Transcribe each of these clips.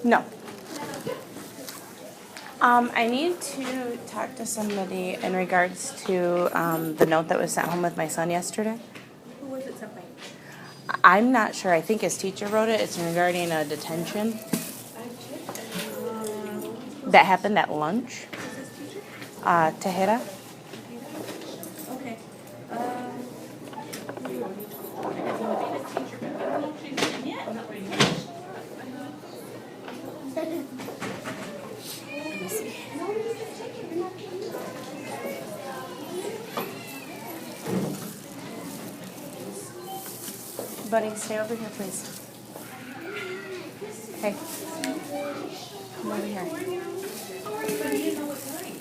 No. I need to talk to somebody in regards to the note that was sent home with my son yesterday. Who was it sent by? I'm not sure. I think his teacher wrote it. It's regarding a detention that happened at lunch. Who's his teacher? Tejeda. Okay. His teacher, but I don't know if she's in yet. Let me see. Buddy, stay over here, please. Hey. Come over here. But he didn't know what time.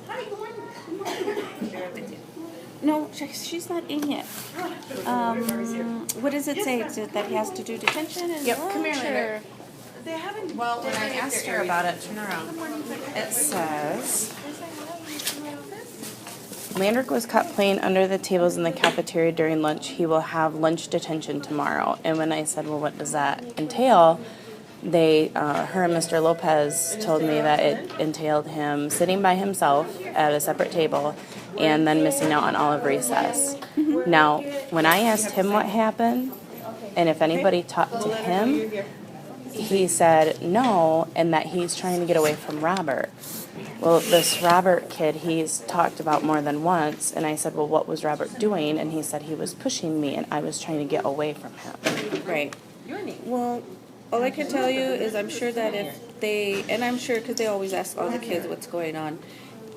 Hi, good morning. No, she's not in yet. What does it say? Is it that he has to do detention? And Yep, come here, lunch, Landrick. or- They haven't. Well, when I asked her about it, turn around. It says, Landrick was caught playing under the tables in the cafeteria during lunch. He will have lunch detention tomorrow. And when I said, well, what does that entail? Her and Mr. Lopez told me that it entailed him sitting by himself at a separate table and then missing out on all of recess. Now, when I asked him what happened and if anybody talked to him, he said no, and that he's trying to get away from Robert. Well, this Robert kid, he's talked about more than once, and I said, well, what was Robert doing? And he said he was pushing me, and I was trying to get away from him. Right. Well, all I can tell you is I'm sure that if they, and I'm sure because they always ask all the kids what's going on,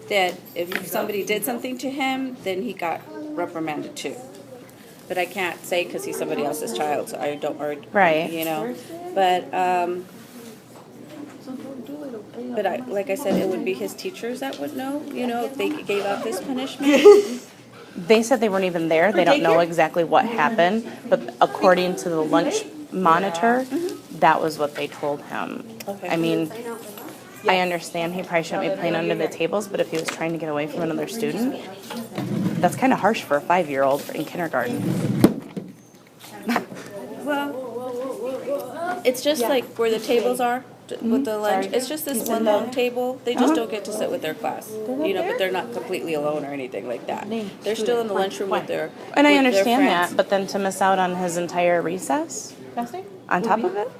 that if somebody did something to him, then he got reprimanded too. But I can't say because he's somebody else's child, so I don't, or, Right. you know. But like I said, it would be his teachers that would know, you know, if they gave out this punishment. They said they weren't even there. They don't know exactly what happened, but according to the lunch monitor, that was what they told him. Okay. I mean, I understand he probably shouldn't be playing under the tables, but if he was trying to get away from another student, that's kind of harsh for a 5-year-old in kindergarten. Well, it's just like where the tables are with the lunch. It's just this one long table. They just don't get to sit with their class, you know. But they're not completely alone or anything like that. They're still in the lunchroom with their. And I with their understand friends. that, but then to miss out on his entire recess on top of it?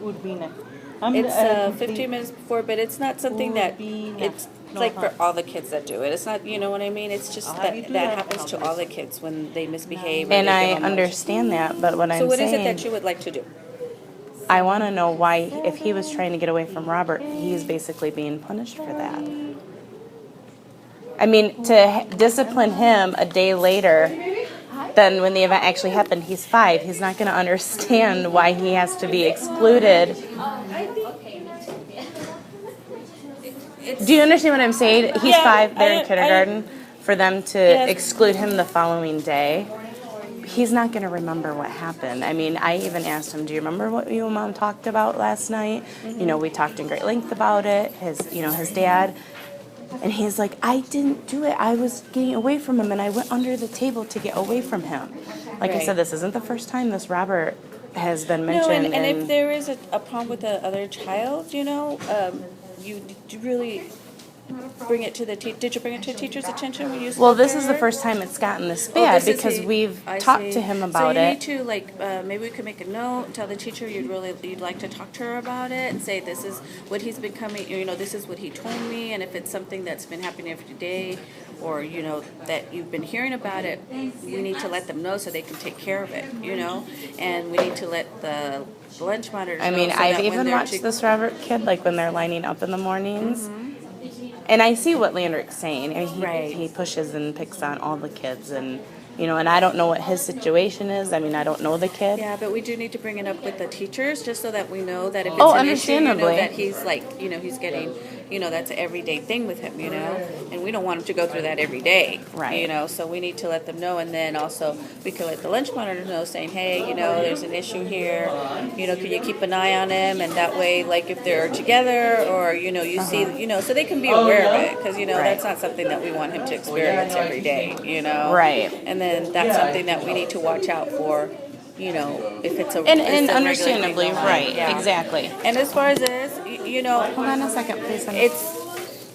It's 15 minutes before, but it's not something that it's like for all the kids that do it. It's not, you know what I mean? It's just that happens to all the kids when they misbehave. And I understand that, but what I'm saying. So what is it that you would like to do? I want to know why, if he was trying to get away from Robert, he's basically being punished for that. I mean, to discipline him a day later than when the event actually happened, he's 5. He's not going to understand why he has to be excluded. Do you understand what I'm saying? He's 5, they're in kindergarten. For them to exclude him the following day, he's not going to remember what happened. I mean, I even asked him, do you remember what you and Mom talked about last night? You know, we talked in great length about it, his dad. And he's like, I didn't do it. I was getting away from him, and I went under the table to get away from him. Like I said, this isn't the first time this Robert has been mentioned. No, and if there is a problem with the other child, you know, you really bring it to the did you bring it to teacher's attention when you spoke Well, this to is the her? first time it's gotten this bad because we've talked to him about it. So you it. need to like maybe we could make a note, tell the teacher you'd like to talk to her about it, and say this is what he's been coming. You know, this is what he told me, and if it's something that's been happening every day, or you know that you've been hearing about it, we need to let them know so they can take care of it. You know, and we need to let the lunch monitors. I mean, know so I've that when even they're watched this Robert kid, like when they're lining up in the mornings. And I see what Landrick's saying. I mean, he pushes and picks on all the kids, and you know, and I don't know what his situation is. I mean, I don't know the kid. Yeah, but we do need to bring it up with the teachers just so that we know that if it's an issue, you know, that he's like, you know, he's getting, you know, that's an everyday thing with him, you know, and we don't want him to go through that every day, Right. You know, so we need to let them know, and then also we can let the lunch monitor know, saying, hey, you know, there's an issue here, you know, can you keep an eye on him, and that way, like if they're together or you know, you see, you know, so they can be aware of it, because you know that's not something that we want him to experience every day, you know, Right. and then that's something that we need to watch out for. you know, if it's a And it's a regular understandably, thing, right, yeah. exactly. And as far as this, you know, Hold on a second, please. it's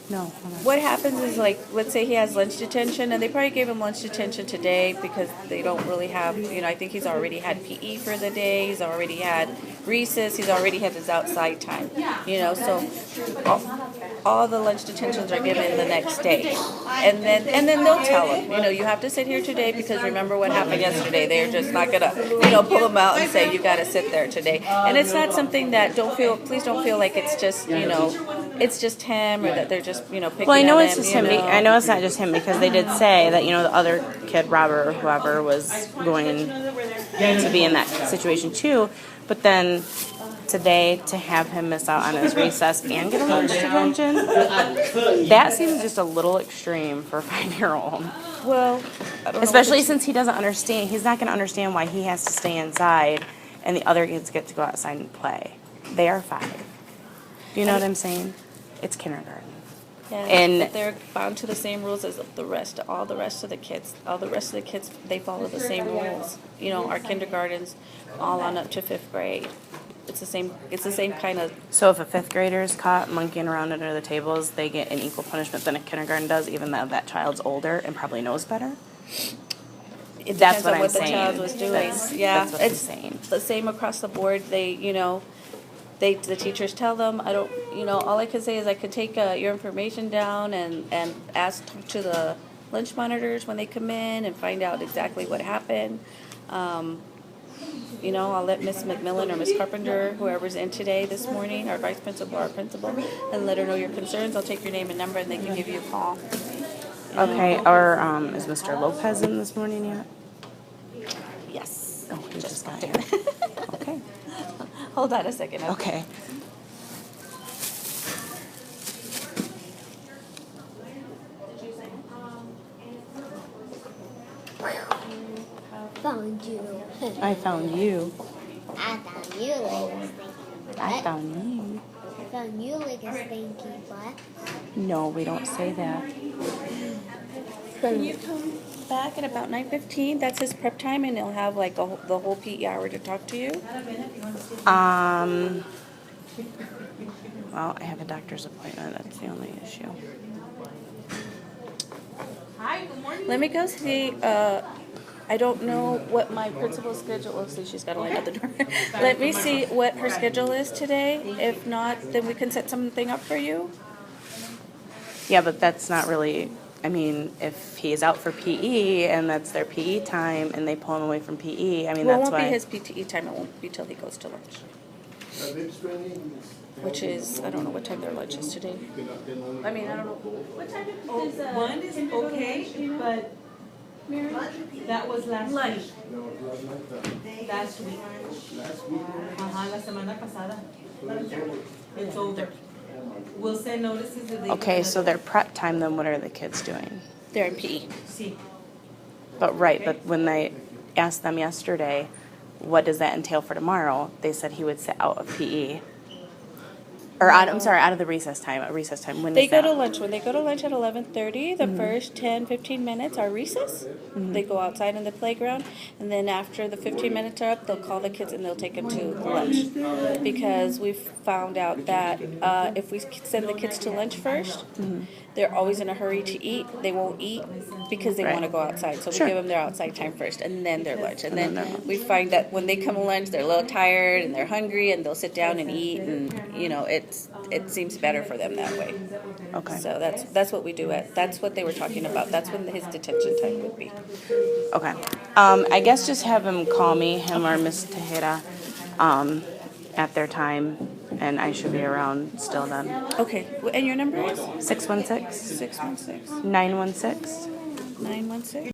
No, hold on. what happens is, like, let's say he has lunch detention, and they probably gave him lunch detention today because they don't really have, you know, I think he's already had PE for the day, he's already had recess, he's already had his outside time, you know, so all the lunch detentions are given the next day. And then they'll tell him, you know, you have to sit here today because remember what happened yesterday. They're just not gonna, you know, pull him out and say you gotta sit there today. And it's not something that please don't feel like it's just, you know, it's just him or that they're just, you know, picking Well, I know at it's him, just you him. know. I know it's not just him because they did say that, you know, the other kid, Robert or whoever, was going to be in that situation too. But then today, to have him miss out on his recess and get a lunch detention, that seems just a little extreme for a 5-year-old. Well, I don't know Especially since he doesn't understand. He's not going to understand why he has to stay inside and the other kids get to go outside and play. They are 5. Do you know what I'm saying? It's kindergarten. Yeah, And- but they're bound to the same rules as the rest. All the rest of the kids, they follow the same rules. You know, our kindergartens, all on up to 5th grade. It's the same. It's the same kind of. So if a 5th grader is caught monkeying around under the tables, they get an equal punishment than a kindergarten does, even though that child's older and probably knows better? It That's depends what on I'm what the saying. child was doing. That's what I'm saying. The same across the board. They, you know, the teachers tell them. I don't, you know, all I can say is I could take your information down and talk to the lunch monitors when they come in and find out exactly what happened. You know, I'll let Miss McMillan or Miss Carpenter, whoever's in today this morning, our vice principal or our principal, and let her know your concerns. I'll take your name and number and they can give you a call. Okay, or is Mr. Lopez in this morning yet? Yes. Oh, he just got here. Okay. Hold on a second. Okay. Found you. I found you. I found you like a stinky butt. I found you. I found you like a stinky butt. No, we don't say that. Can you come back at about 9:15? That's his prep time, and he'll have like the whole PE hour to talk to you. Well, I have a doctor's appointment. That's the only issue. Let me go see. I don't know what my principal's schedule. Let's see, she's got a line at the door. Let me see what her schedule is today. If not, then we can set something up for you. Yeah, but that's not really. I mean, if he's out for PE and that's their PE time and they pull him away from PE, I mean, Well, it that's won't why. be his PTE time. It won't be till he goes to lunch. Which is, I don't know what time their lunch is today. I mean, I don't know. What time is One is okay, but that was last week. Last week. Ajá, la semana pasada. It's over. We'll send notices if they. Okay, so their prep time, then what are the kids doing? They're in PE. See. But when I asked them yesterday, what does that entail for tomorrow? They said he would sit out of PE. Or out of the recess time. When They is go that? to lunch. When they go to lunch at 11:30, the first 10, 15 minutes are recess. They go outside in the playground. And then after the 15 minutes are up, they'll call the kids and they'll take them to lunch. Because we've found out that if we send the kids to lunch first, they're always in a hurry to eat. They won't eat because they Right. want to go outside. So Sure. we give them their outside time first and then their lunch. And then then their lunch. we find that when they come to lunch, they're a little tired and they're hungry and they'll sit down and eat. And, you know, it seems better for them that way. Okay. So that's what we do that's what they were talking about. That's when his detention time would be. Okay. I guess just have him call me, him or Miss Tejeda, at their time, and I should be around still then. Okay. And your number is 616 616 916 916